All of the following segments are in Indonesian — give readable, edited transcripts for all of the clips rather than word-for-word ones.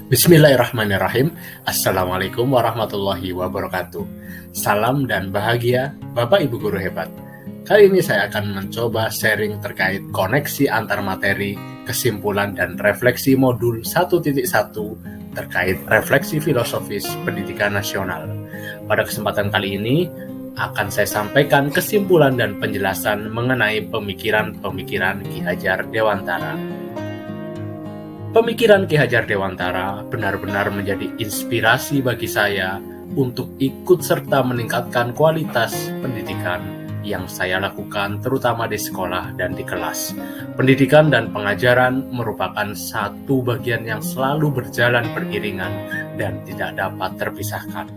Bismillahirrahmanirrahim. Assalamualaikum warahmatullahi wabarakatuh. Salam dan bahagia Bapak Ibu Guru hebat. Kali ini saya akan mencoba sharing terkait koneksi antar materi, kesimpulan dan refleksi modul 1.1 terkait refleksi filosofis pendidikan nasional. Pada kesempatan kali ini akan saya sampaikan kesimpulan dan penjelasan mengenai pemikiran-pemikiran Ki Hajar Dewantara. Pemikiran Ki Hajar Dewantara benar-benar menjadi inspirasi bagi saya untuk ikut serta meningkatkan kualitas pendidikan yang saya lakukan terutama di sekolah dan di kelas. Pendidikan dan pengajaran merupakan satu bagian yang selalu berjalan beriringan dan tidak dapat terpisahkan.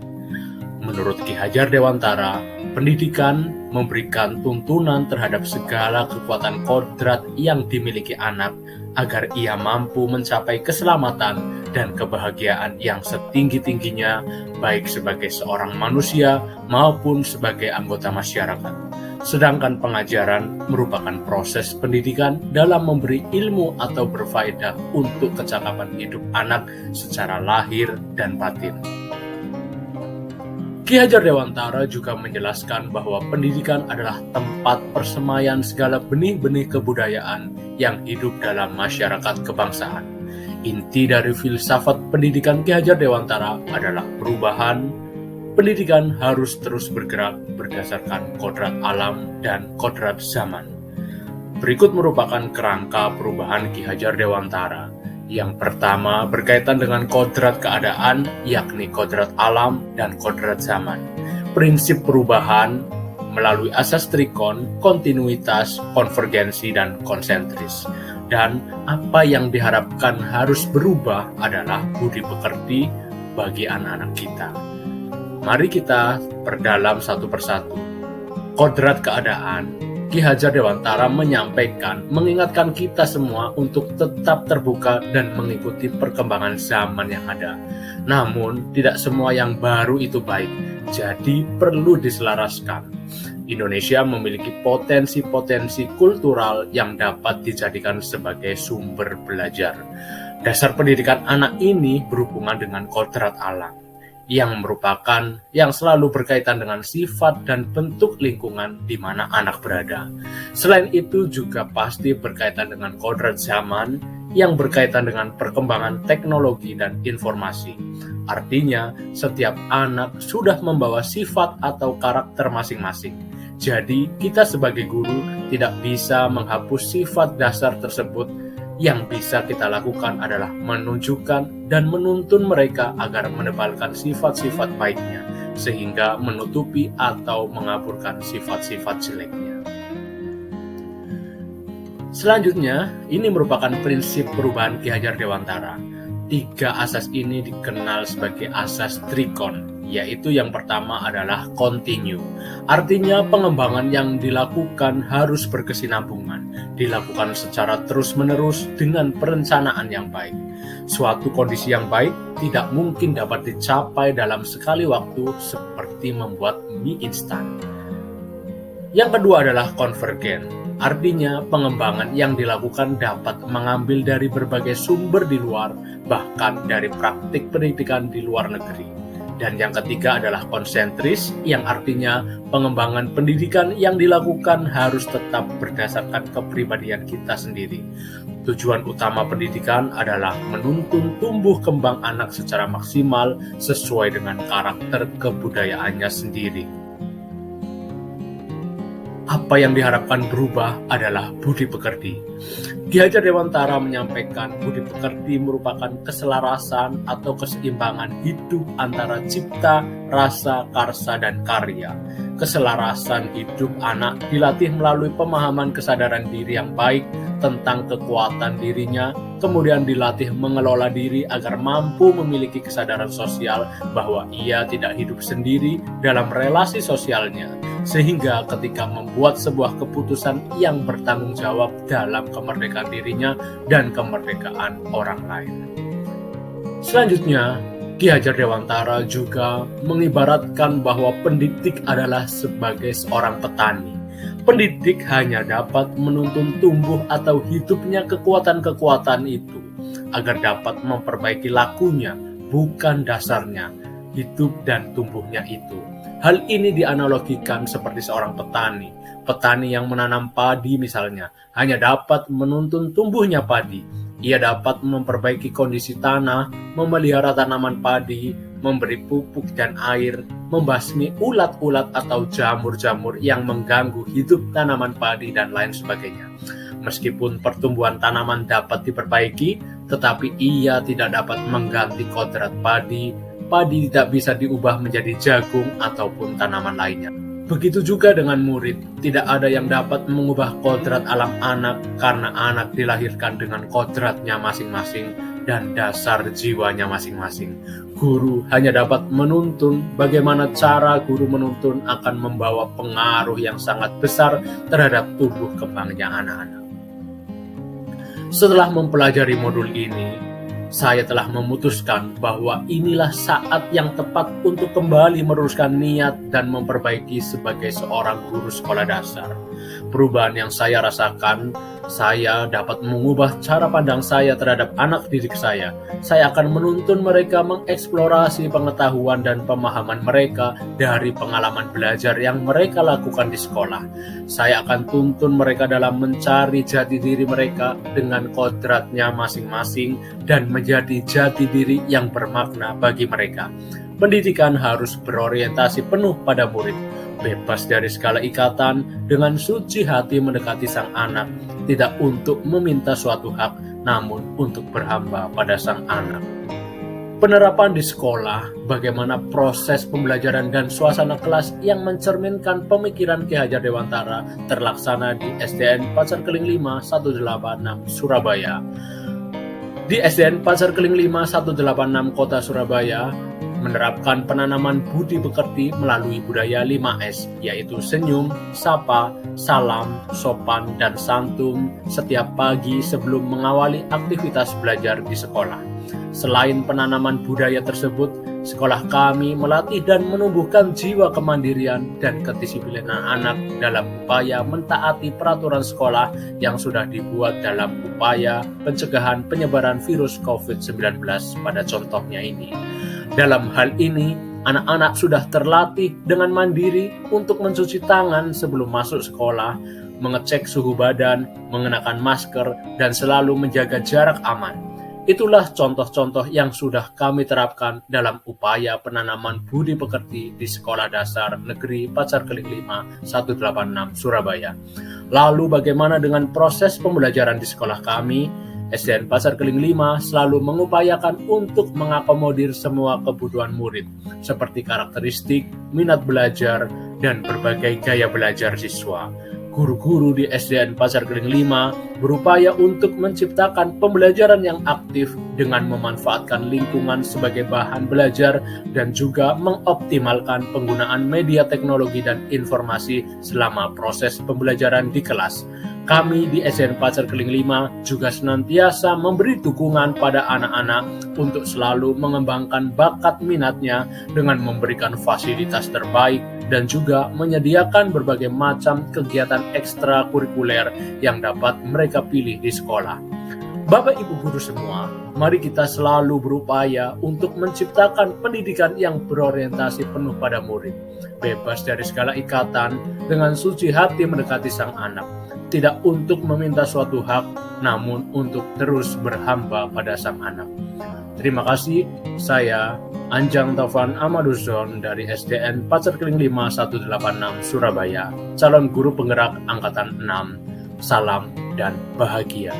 Menurut Ki Hajar Dewantara, pendidikan memberikan tuntunan terhadap segala kekuatan kodrat yang dimiliki anak agar ia mampu mencapai keselamatan dan kebahagiaan yang setinggi-tingginya, baik sebagai seorang manusia maupun sebagai anggota masyarakat. Sedangkan pengajaran merupakan proses pendidikan dalam memberi ilmu atau berfaedah untuk kecakapan hidup anak secara lahir dan batin. Ki Hajar Dewantara juga menjelaskan bahwa pendidikan adalah tempat persemaian segala benih-benih kebudayaan yang hidup dalam masyarakat kebangsaan. Inti dari filsafat pendidikan Ki Hajar Dewantara adalah perubahan. Pendidikan harus terus bergerak berdasarkan kodrat alam dan kodrat zaman. Berikut merupakan kerangka perubahan Ki Hajar Dewantara. Yang pertama berkaitan dengan kodrat keadaan, yakni kodrat alam dan kodrat zaman. Prinsip perubahan melalui asas trikon, kontinuitas, konvergensi, dan konsentris. Dan apa yang diharapkan harus berubah adalah budi pekerti bagi anak-anak kita. Mari kita perdalam satu persatu. Kodrat keadaan. Ki Hajar Dewantara menyampaikan, mengingatkan kita semua untuk tetap terbuka dan mengikuti perkembangan zaman yang ada. Namun, tidak semua yang baru itu baik, jadi perlu diselaraskan. Indonesia memiliki potensi-potensi kultural yang dapat dijadikan sebagai sumber belajar. Dasar pendidikan anak ini berhubungan dengan kodrat alam, yang selalu berkaitan dengan sifat dan bentuk lingkungan di mana anak berada. Selain itu juga pasti berkaitan dengan kodrat zaman yang berkaitan dengan perkembangan teknologi dan informasi. Artinya, setiap anak sudah membawa sifat atau karakter masing-masing. Jadi, kita sebagai guru tidak bisa menghapus sifat dasar tersebut. Yang bisa kita lakukan adalah menunjukkan dan menuntun mereka agar menebalkan sifat-sifat baiknya, sehingga menutupi atau mengaburkan sifat-sifat jeleknya. Selanjutnya, ini merupakan prinsip perubahan Ki Hajar Dewantara. 3 asas ini dikenal sebagai asas trikon, yaitu yang pertama adalah continue. Artinya pengembangan yang dilakukan harus berkesinambungan, dilakukan secara terus-menerus dengan perencanaan yang baik. Suatu kondisi yang baik tidak mungkin dapat dicapai dalam sekali waktu seperti membuat mie instan. Yang kedua adalah konvergen. Artinya pengembangan yang dilakukan dapat mengambil dari berbagai sumber di luar, bahkan dari praktik pendidikan di luar negeri. Dan yang ketiga adalah konsentris, yang artinya pengembangan pendidikan yang dilakukan harus tetap berdasarkan kepribadian kita sendiri. Tujuan utama pendidikan adalah menuntun tumbuh kembang anak secara maksimal sesuai dengan karakter kebudayaannya sendiri. Apa yang diharapkan berubah adalah budi pekerti. Ki Hajar Dewantara menyampaikan budi pekerti merupakan keselarasan atau keseimbangan hidup antara cipta, rasa, karsa, dan karya. Keselarasan hidup anak dilatih melalui pemahaman kesadaran diri yang baik tentang kekuatan dirinya, kemudian dilatih mengelola diri agar mampu memiliki kesadaran sosial bahwa ia tidak hidup sendiri dalam relasi sosialnya, sehingga ketika membuat sebuah keputusan yang bertanggung jawab dalam kemerdekaan dirinya dan kemerdekaan orang lain. Selanjutnya, Ki Hajar Dewantara juga mengibaratkan bahwa pendidik adalah sebagai seorang petani. Pendidik hanya dapat menuntun tumbuh atau hidupnya kekuatan-kekuatan itu. agar dapat memperbaiki lakunya, bukan dasarnya, hidup dan tumbuhnya itu. Hal ini dianalogikan seperti seorang petani. Petani yang menanam padi misalnya, hanya dapat menuntun tumbuhnya padi. Ia dapat memperbaiki kondisi tanah, memelihara tanaman padi, memberi pupuk dan air, membasmi ulat-ulat atau jamur-jamur yang mengganggu hidup tanaman padi dan lain sebagainya. Meskipun pertumbuhan tanaman dapat diperbaiki, tetapi ia tidak dapat mengganti kodrat padi. Padi tidak bisa diubah menjadi jagung ataupun tanaman lainnya. Begitu juga dengan murid, tidak ada yang dapat mengubah kodrat alam anak karena anak dilahirkan dengan kodratnya masing-masing dan dasar jiwanya masing-masing. Guru hanya dapat menuntun. Bagaimana cara guru menuntun akan membawa pengaruh yang sangat besar terhadap tumbuh kembangnya anak-anak. Setelah mempelajari modul ini, saya telah memutuskan bahwa inilah saat yang tepat untuk kembali meluruskan niat dan memperbaiki sebagai seorang guru sekolah dasar. Perubahan yang saya rasakan, saya dapat mengubah cara pandang saya terhadap anak didik saya. Saya akan menuntun mereka mengeksplorasi pengetahuan dan pemahaman mereka dari pengalaman belajar yang mereka lakukan di sekolah. Saya akan tuntun mereka dalam mencari jati diri mereka dengan kodratnya masing-masing dan menjadi jati diri yang bermakna bagi mereka. Pendidikan harus berorientasi penuh pada murid, bebas dari segala ikatan, dengan suci hati mendekati sang anak, tidak untuk meminta suatu hak, namun untuk berhamba pada sang anak. Penerapan di sekolah, bagaimana proses pembelajaran dan suasana kelas yang mencerminkan pemikiran Ki Hajar Dewantara terlaksana di SDN Pasar Keling 5 186 Surabaya. Di SDN Pasar Keling 5 186 Kota Surabaya, menerapkan penanaman budi pekerti melalui budaya 5S, yaitu senyum, sapa, salam, sopan, dan santun setiap pagi sebelum mengawali aktivitas belajar di sekolah. Selain penanaman budaya tersebut, sekolah kami melatih dan menumbuhkan jiwa kemandirian dan kedisiplinan anak dalam upaya mentaati peraturan sekolah yang sudah dibuat dalam upaya pencegahan penyebaran virus COVID-19 pada contohnya ini. Dalam hal ini, anak-anak sudah terlatih dengan mandiri untuk mencuci tangan sebelum masuk sekolah, mengecek suhu badan, mengenakan masker, dan selalu menjaga jarak aman. Itulah contoh-contoh yang sudah kami terapkan dalam upaya penanaman budi pekerti di Sekolah Dasar Negeri Pasar Keling 5 186 Surabaya. Lalu bagaimana dengan proses pembelajaran di sekolah kami? SDN Pasar Keling 5 selalu mengupayakan untuk mengakomodir semua kebutuhan murid, seperti karakteristik, minat belajar, dan berbagai gaya belajar siswa. Guru-guru di SDN Pasar Keling 5 berupaya untuk menciptakan pembelajaran yang aktif dengan memanfaatkan lingkungan sebagai bahan belajar dan juga mengoptimalkan penggunaan media teknologi dan informasi selama proses pembelajaran di kelas. Kami di SDN Pasar Keling 5 juga senantiasa memberi dukungan pada anak-anak untuk selalu mengembangkan bakat minatnya dengan memberikan fasilitas terbaik dan juga menyediakan berbagai macam kegiatan ekstrakurikuler yang dapat mereka pilih di sekolah. Bapak Ibu guru semua, mari kita selalu berupaya untuk menciptakan pendidikan yang berorientasi penuh pada murid, bebas dari segala ikatan, dengan suci hati mendekati sang anak. Tidak untuk meminta suatu hak, namun untuk terus berhamba pada sang anak. Terima kasih, saya Anjang Taufan Amaduzon dari SDN Pasar Keling 5 186 Surabaya, calon guru penggerak Angkatan 6. Salam dan bahagia.